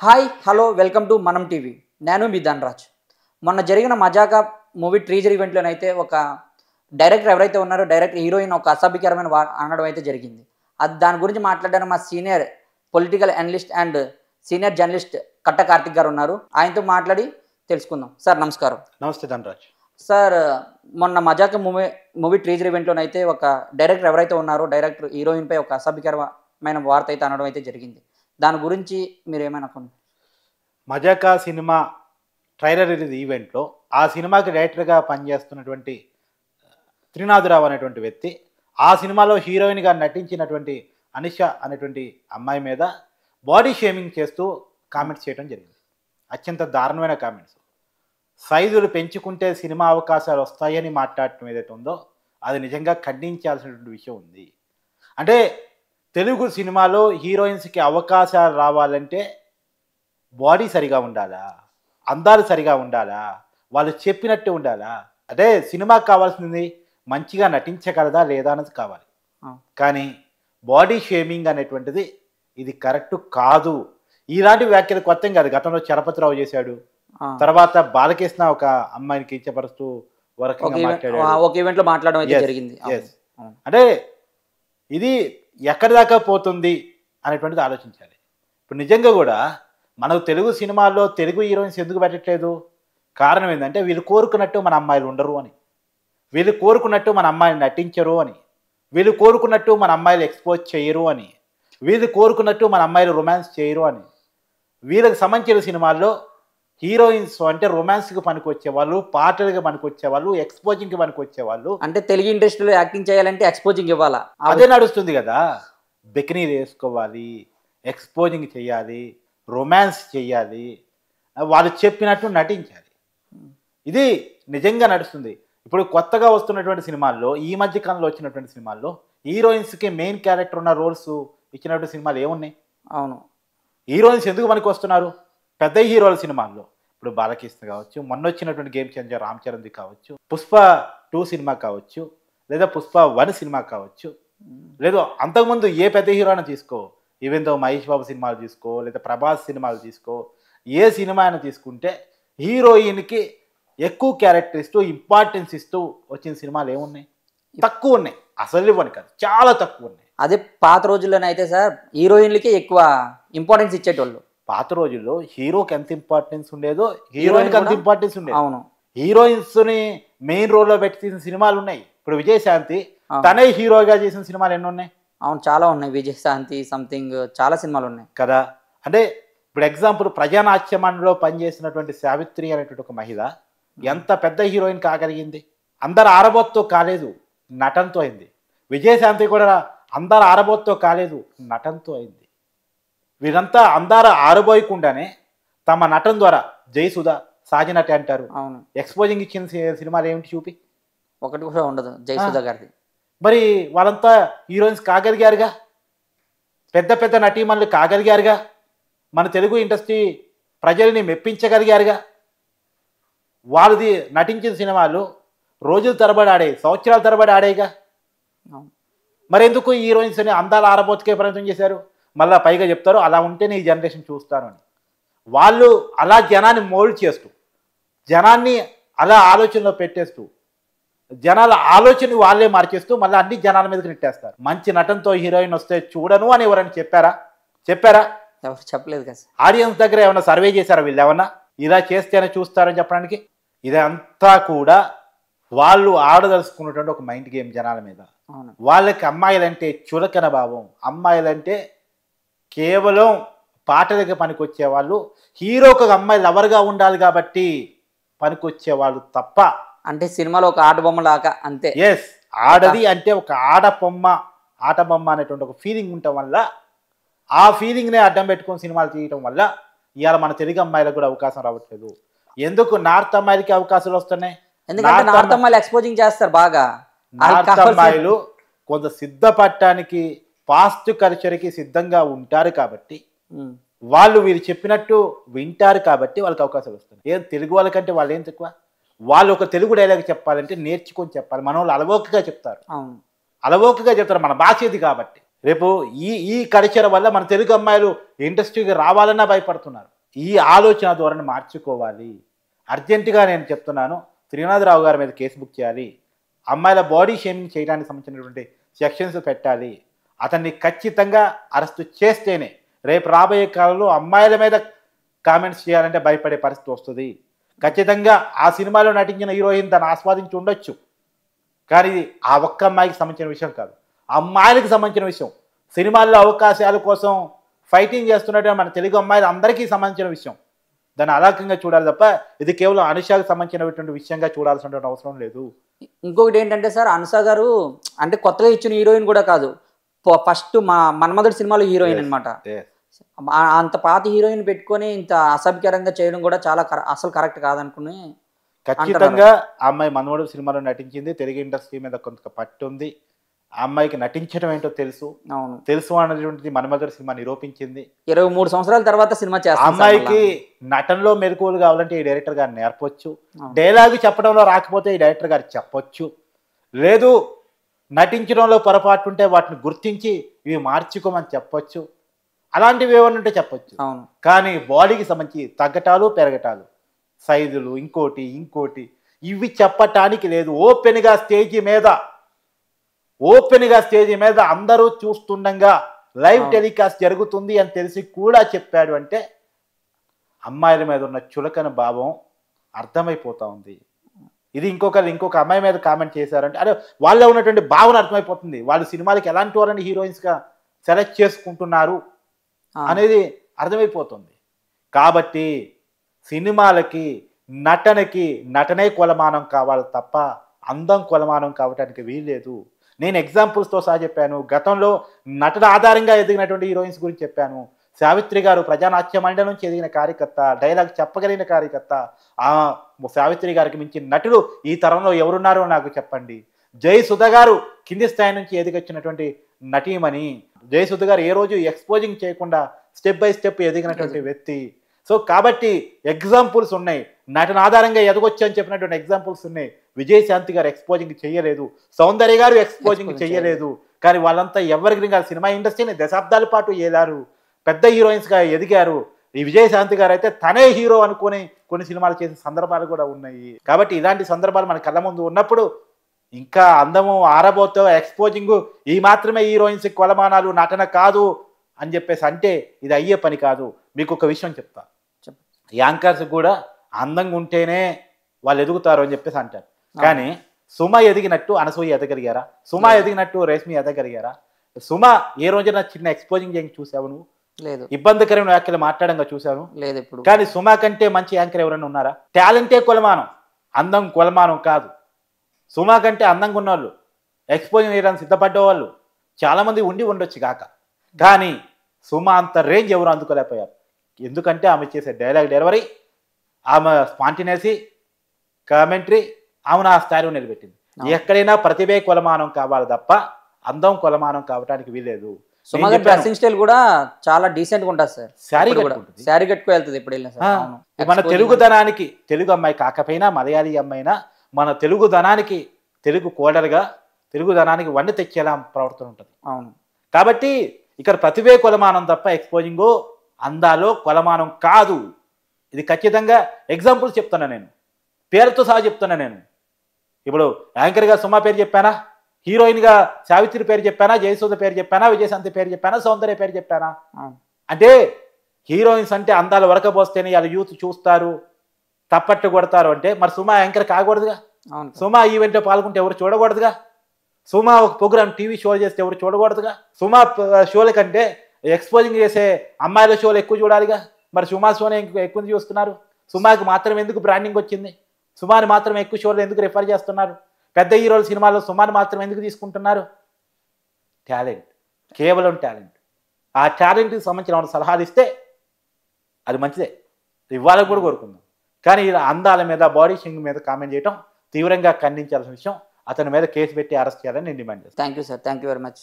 Hi hello welcome to మనం TV. నేను మీ ధనరాజ్. మొన్న జరిగిన మజాకా మూవీ టీజర్ ఈవెంట్లోనైతే ఒక డైరెక్టర్ ఎవరైతే ఉన్నారో డైరెక్టర్ హీరోయిన్ ఒక అసభ్యకరమైన అనడం అయితే జరిగింది. అది దాని గురించి మాట్లాడడానికి మా senior political analyst and senior journalist కట్ట కార్తిక్ గారు ఉన్నారు. ఆయనతో మాట్లాడి తెలుసుకుందాం. సార్ నమస్కారం. నమస్తే ధనరాజ్. సార్, మొన్న మజాకా మూవీ టీజర్ ఈవెంట్లోనైతే ఒక డైరెక్టర్ ఎవరైతే ఉన్నారో డైరెక్టర్ హీరోయిన్పై ఒక అసభ్యకరమైన వార్త అయితే అనడం అయితే జరిగింది. దాని గురించి మీరు ఏమైనా మజాకా సినిమా ట్రైలర్ రిలీజ్ ఈవెంట్లో ఆ సినిమాకి డైరెక్టర్గా పనిచేస్తున్నటువంటి త్రినాథరావు అనేటువంటి వ్యక్తి ఆ సినిమాలో హీరోయిన్గా నటించినటువంటి అనిష అనేటువంటి అమ్మాయి మీద బాడీ షేమింగ్ చేస్తూ కామెంట్స్ చేయడం జరిగింది. అత్యంత దారుణమైన కామెంట్స్. సైజులు పెంచుకుంటే సినిమా అవకాశాలు వస్తాయని మాట్లాడటం ఏదైతే ఉందో అది నిజంగా ఖండించాల్సినటువంటి విషయం ఉంది. అంటే తెలుగు సినిమాలో హీరోయిన్స్కి అవకాశాలు రావాలంటే బాడీ సరిగా ఉండాలా, అందాలు సరిగా ఉండాలా, వాళ్ళు చెప్పినట్టు ఉండాలా? అంటే సినిమాకి కావాల్సింది మంచిగా నటించగలదా లేదా అనేది కావాలి. కానీ బాడీ షేమింగ్ అనేటువంటిది ఇది కరెక్ట్ కాదు. ఇలాంటి వ్యాఖ్యలు కొత్త కాదు. గతంలో చలపతిరావు చేశాడు, తర్వాత బాలకృష్ణ ఒక అమ్మాయిని కించపరుస్తూ జరిగింది. అంటే ఇది ఎక్కడి దాకా పోతుంది అనేటువంటిది ఆలోచించాలి. ఇప్పుడు నిజంగా కూడా మనకు తెలుగు సినిమాల్లో తెలుగు హీరోయిన్స్ ఎందుకు పెట్టట్లేదు? కారణం ఏంటంటే వీళ్ళు కోరుకున్నట్టు మన అమ్మాయిలు ఉండరు అని, వీళ్ళు కోరుకున్నట్టు మన అమ్మాయిలు నటించరు అని, వీళ్ళు కోరుకున్నట్టు మన అమ్మాయిలు ఎక్స్పోజ్ చేయరు అని, వీళ్ళు కోరుకున్నట్టు మన అమ్మాయిలు రొమాన్స్ చేయరు అని. వీళ్ళకి సంబంధించిన సినిమాల్లో హీరోయిన్స్ అంటే రొమాన్స్కి పనికొచ్చేవాళ్ళు, పాటలుగా పనికొచ్చేవాళ్ళు, ఎక్స్పోజింగ్కి పనికొచ్చేవాళ్ళు. అంటే తెలుగు ఇండస్ట్రీలో యాక్టింగ్ చేయాలంటే ఎక్స్పోజింగ్ ఇవ్వాలా? అదే నడుస్తుంది కదా. బికినీలు వేసుకోవాలి, ఎక్స్పోజింగ్ చేయాలి, రొమాన్స్ చేయాలి, వాళ్ళు చెప్పినట్టు నటించాలి. ఇది నిజంగా నడుస్తుంది. ఇప్పుడు కొత్తగా వస్తున్నటువంటి సినిమాల్లో, ఈ మధ్య కాలంలో వచ్చినటువంటి సినిమాల్లో హీరోయిన్స్కి మెయిన్ క్యారెక్టర్ ఉన్న రోల్స్ ఇచ్చినటువంటి సినిమాలు ఏమున్నాయి? అవును, హీరోయిన్స్ ఎందుకు మనకు వస్తున్నారు? పెద్ద హీరోల సినిమాల్లో ఇప్పుడు బాలకృష్ణ కావచ్చు, మొన్న వచ్చినటువంటి గేమ్ చేంజర్ రామ్ చరణ్ది కావచ్చు, పుష్ప 2 సినిమా కావచ్చు, లేదా పుష్ప 1 సినిమా కావచ్చు, లేదా అంతకుముందు ఏ పెద్ద హీరోని తీసుకో, ఈవెన్ తో మహేష్ బాబు సినిమాలు తీసుకో, లేదా ప్రభాస్ సినిమాలు తీసుకో, ఏ సినిమా అయినా తీసుకుంటే హీరోయిన్కి ఎక్కువ క్యారెక్టర్ ఇస్తూ ఇంపార్టెన్స్ ఇస్తూ వచ్చిన సినిమాలు ఏమున్నాయి? తక్కువ ఉన్నాయి. అసలు ఇవ్వని కాదు, చాలా తక్కువ ఉన్నాయి. అదే పాత రోజుల్లోనైతే సార్ హీరోయిన్లకి ఎక్కువ ఇంపార్టెన్స్ ఇచ్చేటోళ్ళు. పాత రోజుల్లో హీరోకి ఎంత ఇంపార్టెన్స్ ఉండేదో హీరోయిన్కి అంత ఇంపార్టెన్స్ ఉండేది. అవును, హీరోయిన్స్ ని మెయిన్ రోల్ లో పెట్టి తీసిన సినిమాలు ఉన్నాయి. ఇప్పుడు విజయశాంతి తనే హీరోగా చేసిన సినిమాలు ఎన్ని ఉన్నాయి? అవును, చాలా ఉన్నాయి. విజయశాంతి సంథింగ్ చాలా సినిమాలు ఉన్నాయి కదా. అంటే ఇప్పుడు ఎగ్జాంపుల్ ప్రజానాట్యమంలో పనిచేసినటువంటి సావిత్రి అనేటువంటి ఒక మహిళ ఎంత పెద్ద హీరోయిన్ కాగలిగింది? అందరు ఆరబోత్తో కాలేదు, నటనతో అయింది. విజయశాంతి కూడా అందరు ఆరబోత్తో కాలేదు, నటనతో అయింది. వీరంతా అందరూ ఆరబోయకుండానే తమ నటన ద్వారా జయసుధ సాజినటి అంటారు. అవును, ఎక్స్పోజింగ్ ఇచ్చిన సినిమాలు ఏమిటి చూపి? ఒకటి కూడా ఉండదు జయసుధ గారిది. మరి వాళ్ళంతా హీరోయిన్స్ కాగలిగారుగా, పెద్ద పెద్ద నటీమణులు కాగలిగారుగా, మన తెలుగు ఇండస్ట్రీ ప్రజల్ని మెప్పించగలిగారుగా. వాళ్ళది నటించిన సినిమాలు రోజుల తరబడి ఆడాయి, సంవత్సరాల తరబడి ఆడాయిగా. మరెందుకు హీరోయిన్స్ అని అందాల ఆరబోతుకే ప్రయత్నం చేశారు? మళ్ళీ పైగా చెప్తారు అలా ఉంటేనే ఈ జనరేషన్ చూస్తాను అని. వాళ్ళు అలా జనాన్ని మోల్డ్ చేస్తూ, జనాన్ని అలా ఆలోచనలో పెట్టేస్తూ, జనాల ఆలోచన వాళ్ళే మార్చేస్తూ మళ్ళీ అన్ని జనాల మీదకి నెట్టేస్తారు. మంచి నటనతో హీరోయిన్ వస్తే చూడను అని ఎవరైనా చెప్పారా? ఎవరు చెప్పలేదు కదా. ఆడియన్స్ దగ్గర ఏమైనా సర్వే చేశారా? వీళ్ళు ఏమన్నా ఇలా చేస్తేనే చూస్తారని చెప్పడానికి? ఇదంతా కూడా వాళ్ళు ఆడదలుచుకున్నటువంటి ఒక మైండ్ గేమ్ జనాల మీద. వాళ్ళకి అమ్మాయిలంటే చులకన భావం, అమ్మాయిలంటే కేవలం పాటలకి పనికొచ్చే వాళ్ళు, హీరోకి ఒక అమ్మాయి లవర్గా ఉండాలి కాబట్టి పనికొచ్చే వాళ్ళు తప్ప. అంటే సినిమాలో ఒక ఆట బొమ్మ లాగా అంతే. ఎస్, ఆడది అంటే ఒక ఆట బొమ్మ అనేటువంటి ఒక ఫీలింగ్ ఉండటం వల్ల, ఆ ఫీలింగ్నే అడ్డం పెట్టుకుని సినిమాలు తీయటం వల్ల ఇవాళ మన తెలుగు అమ్మాయిలకు కూడా అవకాశం రావట్లేదు. ఎందుకు నార్త్ అమ్మాయిలకి అవకాశాలు వస్తున్నాయి? ఎందుకంటే నార్త్ అమ్మాయిలు ఎక్స్పోజింగ్ చేస్తారు బాగా. నార్త్ అమ్మాయిలు కొంత సిద్ధపడటానికి, ఫాస్ట్ కల్చర్కి సిద్ధంగా ఉంటారు కాబట్టి, వాళ్ళు వీళ్ళు చెప్పినట్టు వింటారు కాబట్టి వాళ్ళకి అవకాశాలు వస్తున్నాయి. ఏం తెలుగు వాళ్ళకంటే వాళ్ళు ఏం తక్కువ? వాళ్ళు ఒక తెలుగు డైలాగ్ చెప్పాలంటే నేర్చుకొని చెప్పాలి. మన వాళ్ళు అలవోకగా చెప్తారు, మన భాష ఇది కాబట్టి. రేపు ఈ కల్చర్ వల్ల మన తెలుగు అమ్మాయిలు ఇండస్ట్రీకి రావాలన్నా భయపడుతున్నారు. ఈ ఆలోచన ధోరణి మార్చుకోవాలి. అర్జెంటుగా నేను చెప్తున్నాను, త్రినాథరావు గారి మీద కేసు బుక్ చేయాలి. అమ్మాయిల బాడీ షేమింగ్ చేయడానికి సంబంధించినటువంటి సెక్షన్స్ పెట్టాలి. అతన్ని ఖచ్చితంగా అరెస్టు చేస్తేనే రేపు రాబోయే కాలంలో అమ్మాయిల మీద కామెంట్స్ చేయాలంటే భయపడే పరిస్థితి వస్తుంది. ఖచ్చితంగా ఆ సినిమాలో నటించిన హీరోయిన్ దాన్ని ఆస్వాదించి ఉండొచ్చు, కానీ ఇది ఆ ఒక్క అమ్మాయికి సంబంధించిన విషయం కాదు, అమ్మాయిలకు సంబంధించిన విషయం. సినిమాల్లో అవకాశాల కోసం ఫైటింగ్ చేస్తున్నట్టు మన తెలుగు అమ్మాయిలు అందరికీ సంబంధించిన విషయం. దాన్ని అలాకంగా చూడాలి తప్ప ఇది కేవలం అనుషాకు సంబంధించినటువంటి విషయంగా చూడాల్సిన అవసరం లేదు. ఇంకొకటి ఏంటంటే సార్, అనుష గారు అంటే కొత్తగా ఇచ్చిన హీరోయిన్ కూడా కాదు, ఫస్ట్ మా మన్మధుడు సినిమాలో హీరోయిన్ అనమాట. అంత పాత హీరోయిన్ పెట్టుకొని ఇంత అసభ్యకరంగా చేయడం కూడా చాలా అసలు కరెక్ట్ కాదనుకుని. ఖచ్చితంగా ఆ అమ్మాయి మన్మధుడు సినిమాలో నటించింది. తెలుగు ఇండస్ట్రీ మీద కొంత పట్టు ఉంది. ఆ అమ్మాయికి నటించడం ఏంటో తెలుసు. అవును, తెలుసు అన్నటువంటిది మన్మధుడు సినిమా నిరూపించింది. 23 సంవత్సరాల తర్వాత సినిమా చేస్తాం. అమ్మాయికి నటనలో మెలకువలు కావాలంటే ఈ డైరెక్టర్ గారు నేర్పొచ్చు. డైలాగ్ చెప్పడంలో రాకపోతే ఈ డైరెక్టర్ గారు చెప్పొచ్చు. లేదు నటించడంలో పొరపాటు ఉంటే వాటిని గుర్తించి ఇవి మార్చుకోమని చెప్పొచ్చు. అలాంటివి ఏమన్నా ఉంటే చెప్పొచ్చు. అవును, కానీ బాడీకి సంబంధించి తగ్గటాలు పెరగటాలు, సైజులు, ఇంకోటి ఇవి చెప్పటానికి లేదు. ఓపెన్గా స్టేజీ మీద అందరూ చూస్తుండగా లైవ్ టెలికాస్ట్ జరుగుతుంది అని తెలిసి కూడా చెప్పాడు అంటే అమ్మాయిల మీద ఉన్న చులకన భావం అర్థమైపోతా ఉంది. ఇది ఇంకొక అమ్మాయి మీద కామెంట్ చేశారంటే అదే వాళ్ళలో ఉన్నటువంటి భావన అర్థమైపోతుంది. వాళ్ళు సినిమాలకి ఎలాంటి వాళ్ళని హీరోయిన్స్గా సెలెక్ట్ చేసుకుంటున్నారు అనేది అర్థమైపోతుంది. కాబట్టి సినిమాలకి నటనే కొలమానం కావాలి తప్ప అందం కొలమానం కావటానికి వీల్లేదు. నేను ఎగ్జాంపుల్స్తో సహా చెప్పాను. గతంలో నటన ఆధారంగా ఎదిగినటువంటి హీరోయిన్స్ గురించి చెప్పాను. సావిత్రి గారు ప్రజానాట్య మండలి నుంచి ఎదిగిన కార్యకర్త, డైలాగ్ చెప్పగలిగిన కార్యకర్త. ఆ సావిత్రి గారికి మించిన నటులు ఈ తరంలో ఎవరున్నారో నాకు చెప్పండి. జయసుధ గారు కింది స్థాయి నుంచి ఎదిగొచ్చినటువంటి నటీమణి. జయసుధ గారు ఏ రోజు ఎక్స్పోజింగ్ చేయకుండా స్టెప్ బై స్టెప్ ఎదిగినటువంటి వ్యక్తి. సో కాబట్టి ఎగ్జాంపుల్స్ ఉన్నాయి. నటన ఆధారంగా ఎదగొచ్చు అని చెప్పినటువంటి ఎగ్జాంపుల్స్ ఉన్నాయి. విజయశాంతి గారు ఎక్స్పోజింగ్ చేయలేదు, సౌందర్య గారు ఎక్స్పోజింగ్ చేయలేదు. కానీ వాళ్ళంతా ఎవరికి కాదు, సినిమా ఇండస్ట్రీని దశాబ్దాల పాటు ఏలారు, పెద్ద హీరోయిన్స్గా ఎదిగారు. ఈ విజయశాంతి గారు అయితే తనే హీరో అనుకుని కొన్ని సినిమాలు చేసిన సందర్భాలు కూడా ఉన్నాయి. కాబట్టి ఇలాంటి సందర్భాలు మన కళ్ళ ముందు ఉన్నప్పుడు ఇంకా అందము ఆరబోతో ఎక్స్పోజింగ్ ఈ మాత్రమే హీరోయిన్స్ కొలమానాలు, నటన కాదు అని చెప్పేసి అంటే ఇది అయ్యే పని కాదు. మీకు ఒక విషయం చెప్తా. యాంకర్స్ కూడా అందంగా ఉంటేనే వాళ్ళు ఎదుగుతారు అని చెప్పేసి అంటారు. కానీ సుమ ఎదిగినట్టు అనసూయ ఎదగలిగారా? సుమ ఎదిగినట్టు రేష్మి ఎదగలిగారా? సుమ ఏ రోజున చిన్న ఎక్స్పోజింగ్ చేసి చూసావు నువ్వు? లేదు. ఇబ్బందికరమైన వ్యాఖ్యలు మాట్లాడంగా చూసాను. లేదు ఇప్పుడు. కానీ సుమ కంటే మంచి యాంకర్ ఎవరైనా ఉన్నారా? టాలెంటే కొలమానం, అందం కొలమానం కాదు. సుమ కంటే అందంగా ఉన్నవాళ్ళు, ఎక్స్పోజింగ్ చేయడానికి సిద్ధపడ్డవాళ్ళు చాలామంది ఉండొచ్చు కాక, కానీ సుమ అంత రేంజ్ ఎవరు అందుకోలేకపోయారు. ఎందుకంటే ఆమె చేసే డైలాగ్ డెలివరీ, ఆమె స్పాంటినియసీ, కామెంటరీ ఆమెను ఆ స్థాయిలో నిలబెట్టింది. ఎక్కడైనా ప్రతిభే కొలమానం కావాలి తప్ప అందం కొలమానం కావడానికి వీలేదు. డ్రెస్సింగ్ స్టైల్ కూడా చాలా డీసెంట్ గా ఉంటుంది సార్. శారీ కట్టుకు వెళ్తుంది ఇప్పుడు మన తెలుగుదనానికి, తెలుగు అమ్మాయి కాకపోయినా మలయాళీ అమ్మాయినా మన తెలుగుదనానికి, తెలుగు కోడలుగా తెలుగుదనానికి వన్నె తెచ్చేలా ప్రవర్తన ఉంటుంది. అవును. కాబట్టి ఇక్కడ ప్రతిభే కొలమానం తప్ప ఎక్స్పోజింగ్ అందాలో కొలమానం కాదు. ఇది ఖచ్చితంగా ఎగ్జాంపుల్స్ చెప్తున్నా, నేను పేరుతో సహా చెప్తున్నా. నేను ఇప్పుడు యాంకర్గా సుమ పేరు చెప్పానా, హీరోయిన్గా సావిత్రి పేరు చెప్పానా, జయసుధ పేరు చెప్పానా, విజయశాంతి పేరు చెప్పానా, సౌందర్య పేరు చెప్పానా? అంటే హీరోయిన్స్ అంటే అందాలు వరకపోస్తేనే వాళ్ళ యూత్ చూస్తారు, తప్పట్టు కొడతారు. అంటే మరి సుమ యాంకర్ కాకూడదుగా? సుమ ఈవెంట్లో పాల్గొంటే ఎవరు చూడకూడదుగా? సుమ ఒక ప్రోగ్రామ్ టీవీ షో చేస్తే ఎవరు చూడకూడదుగా? సుమ షోల కంటే ఎక్స్పోజింగ్ చేసే అమ్మాయిల షోలు ఎక్కువ చూడాలిగా. మరి సుమా షోని ఎక్కువ చూస్తున్నారు. సుమాకి మాత్రం ఎందుకు బ్రాండింగ్ వచ్చింది? సుమాని మాత్రం ఎక్కువ షోలు ఎందుకు రిఫర్ చేస్తున్నారు? పెద్ద హీరోల సినిమాలో సుమాని మాత్రం ఎందుకు తీసుకుంటున్నారు? టాలెంట్, కేవలం టాలెంట్. ఆ టాలెంట్కి సంబంధించిన సలహాలు ఇస్తే అది మంచిదే, ఇవ్వాలని కూడా కోరుకుందాం. కానీ ఇలా అందాల మీద, బాడీ షేమింగ్ మీద కామెంట్ చేయడం తీవ్రంగా ఖండించాల్సిన విషయం. అతని మీద కేసు పెట్టి అరెస్ట్ చేయాలని నేను డిమాండ్ చేస్తాను. Thank you sir, thank you very much.